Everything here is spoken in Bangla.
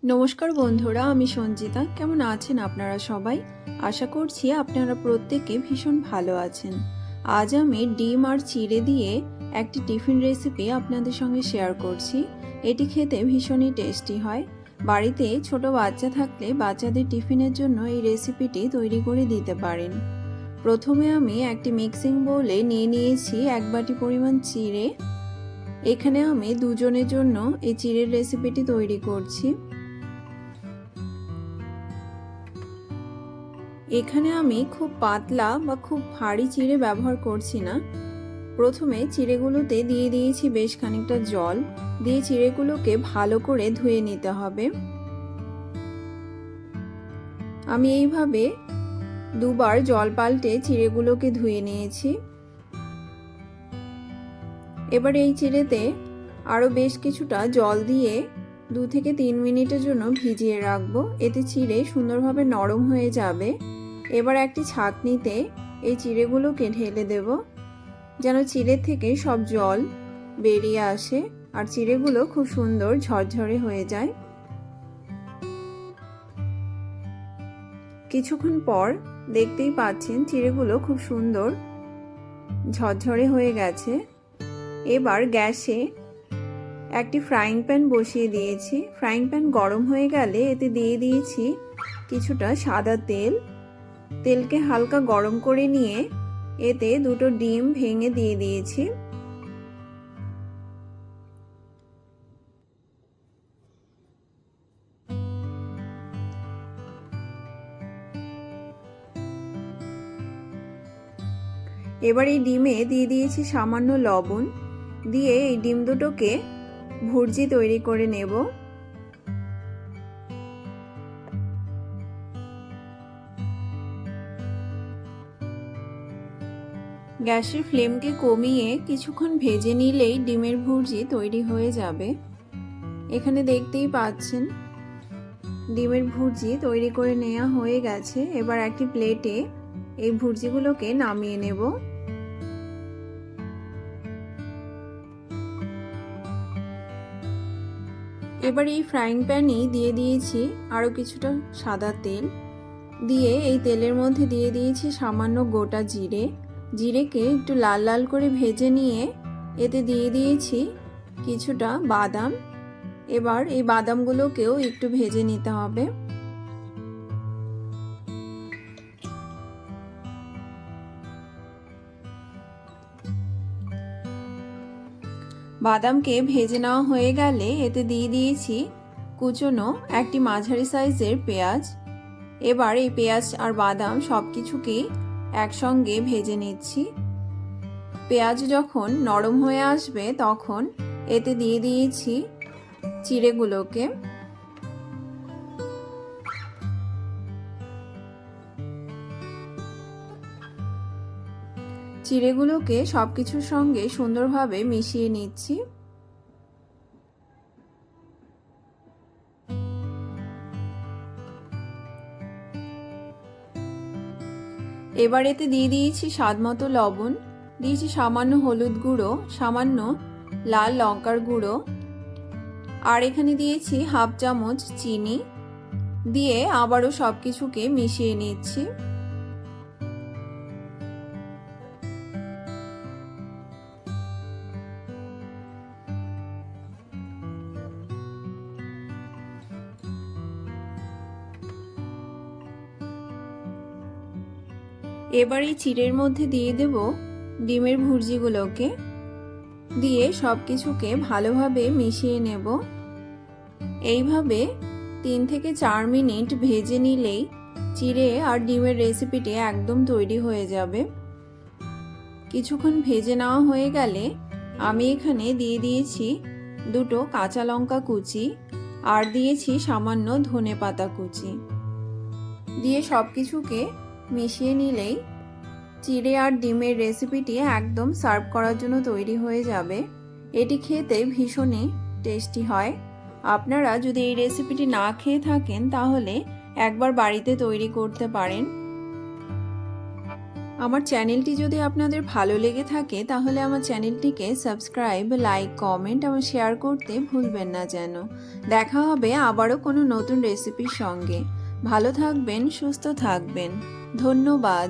নমস্কার বন্ধুরা, আমি সঞ্জিতা। কেমন আছেন আপনারা সবাই? আশা করছি আপনারা প্রত্যেকে ভীষণ ভালো আছেন। আজ আমি ডিম আর চিড়ে দিয়ে একটি টিফিন রেসিপি আপনাদের সঙ্গে শেয়ার করছি। এটি খেতে ভীষণই টেস্টি হয়। বাড়িতে ছোট বাচ্চা থাকলে বাচ্চাদের টিফিনের জন্য এই রেসিপিটি তৈরি করে দিতে পারেন। প্রথমে আমি একটি মিক্সিং বোলে নিয়ে নিয়েছি 1 বাটি পরিমাণ চিড়ে। এখানে আমি দুজনের জন্য এই চিড়ের রেসিপিটি তৈরি করছি। এখানে আমি খুব পাতলা বা খুব ভারী চিড়ে ব্যবহার করছি না। প্রথমে চিড়েগুলোতে দিয়ে দিয়েছি বেশ খানিকটা জল, দিয়ে চিড়েগুলোকে ভালো করে ধুয়ে নিতে হবে। আমি এইভাবে দুবার জল পাল্টে চিড়েগুলোকে ধুয়ে নিয়েছি। এবার এই চিড়েতে আরও বেশ কিছুটা জল দিয়ে 2 থেকে 3 মিনিটের জন্য ভিজিয়ে রাখবো। এতে চিড়ে সুন্দরভাবে নরম হয়ে যাবে। এবার একটি ছাঁকনিতে এই চিড়েগুলোকে ঢেলে দেব, যেন চিড়ের থেকে সব জল বেরিয়ে আসে আর চিড়েগুলো খুব সুন্দর ঝরঝরে হয়ে যায়। কিছুক্ষণ পর দেখতেই পাচ্ছেন চিড়েগুলো খুব সুন্দর ঝরঝরে হয়ে গেছে। এবার গ্যাসে একটি ফ্রাইং প্যান বসিয়ে দিয়েছি। ফ্রাইং প্যান গরম হয়ে গেলে এতে দিয়ে দিয়েছি কিছুটা সাদা তেল। তেলকে হালকা গরম করে নিয়ে এতে 2টো ডিম ভেঙে দিয়ে দিয়েছি। এবার এই ডিমে দিয়ে দিয়েছি সামান্য লবণ, দিয়ে এই ডিম দুটোকে ভুর্জি তৈরি করে নেব। গ্যাসের ফ্লেমকে কমিয়ে কিছুক্ষণ ভেজে নিলেই ডিমের ভুর্জি তৈরি হয়ে যাবে। এখানে দেখতেই পাচ্ছেন ডিমের ভুর্জি তৈরি করে নেওয়া হয়ে গেছে। এবার একটি প্লেটে এই ভুর্জিগুলোকে নামিয়ে নেব। এবার এই ফ্রাইং প্যানেই দিয়ে দিয়েছি আরও কিছুটা সাদা তেল, দিয়ে এই তেলের মধ্যে দিয়ে দিয়েছি সামান্য গোটা জিরে। জিরেকে একটু লাল লাল করে ভেজে নিয়ে এতে দিয়ে দিয়েছি কিছুটা বাদাম। এবার এই বাদামগুলোকেও একটু ভেজে নিতে হবে। বাদামকে ভেজে নেওয়া হয়ে গেলে এতে দিয়ে দিয়েছি কুচনো একটি মাঝারি সাইজের পেঁয়াজ। এবার এই পেঁয়াজ আর বাদাম সব কিছুকেই একসঙ্গে ভেজে নিচ্ছি। পেঁয়াজ যখন নরম হয়ে আসবে তখন এতে দিয়ে দিয়েছি চিড়েগুলোকে। চিড়েগুলোকে সবকিছুর সঙ্গে সুন্দরভাবে মিশিয়ে নিচ্ছি। এবার এতে দিয়ে দিয়েছি স্বাদমতো লবণ, দিয়েছি সামান্য হলুদ গুঁড়ো, সামান্য লাল লঙ্কার গুঁড়ো, আর এখানে দিয়েছি হাফ চামচ চিনি, দিয়ে আবারও সবকিছুকে মিশিয়ে নিচ্ছি। এবার এই চিড়ের মধ্যে দিয়ে দেব ডিমের ভুর্জিগুলোকে, দিয়ে সবকিছুকে ভালোভাবে মিশিয়ে নেব। এইভাবে 3 থেকে 4 মিনিট ভেজে নিলেই চিড়ে আর ডিমের রেসিপিটি একদম তৈরি হয়ে যাবে। কিছুক্ষণ ভেজে নেওয়া হয়ে গেলে আমি এখানে দিয়ে দিয়েছি 2টো কাঁচা লঙ্কা কুচি আর দিয়েছি সামান্য ধনেপাতা কুচি, দিয়ে সবকিছুকে মিশিয়ে নিলেই চিড়ে আর ডিমের রেসিপিটি একদম সার্ভ করার জন্য তৈরি হয়ে যাবে। এটি খেতে ভীষণই টেস্টি হয়। আপনারা যদি এই রেসিপিটি না খেয়ে থাকেন তাহলে একবার বাড়িতে তৈরি করতে পারেন। আমার চ্যানেলটি যদি আপনাদের ভালো লেগে থাকে তাহলে আমার চ্যানেলটিকে সাবস্ক্রাইব, লাইক, কমেন্ট এবং শেয়ার করতে ভুলবেন না যেন। দেখা হবে আবারও কোনো নতুন রেসিপির সঙ্গে। ভালো থাকবেন, সুস্থ থাকবেন। ধন্যবাদ।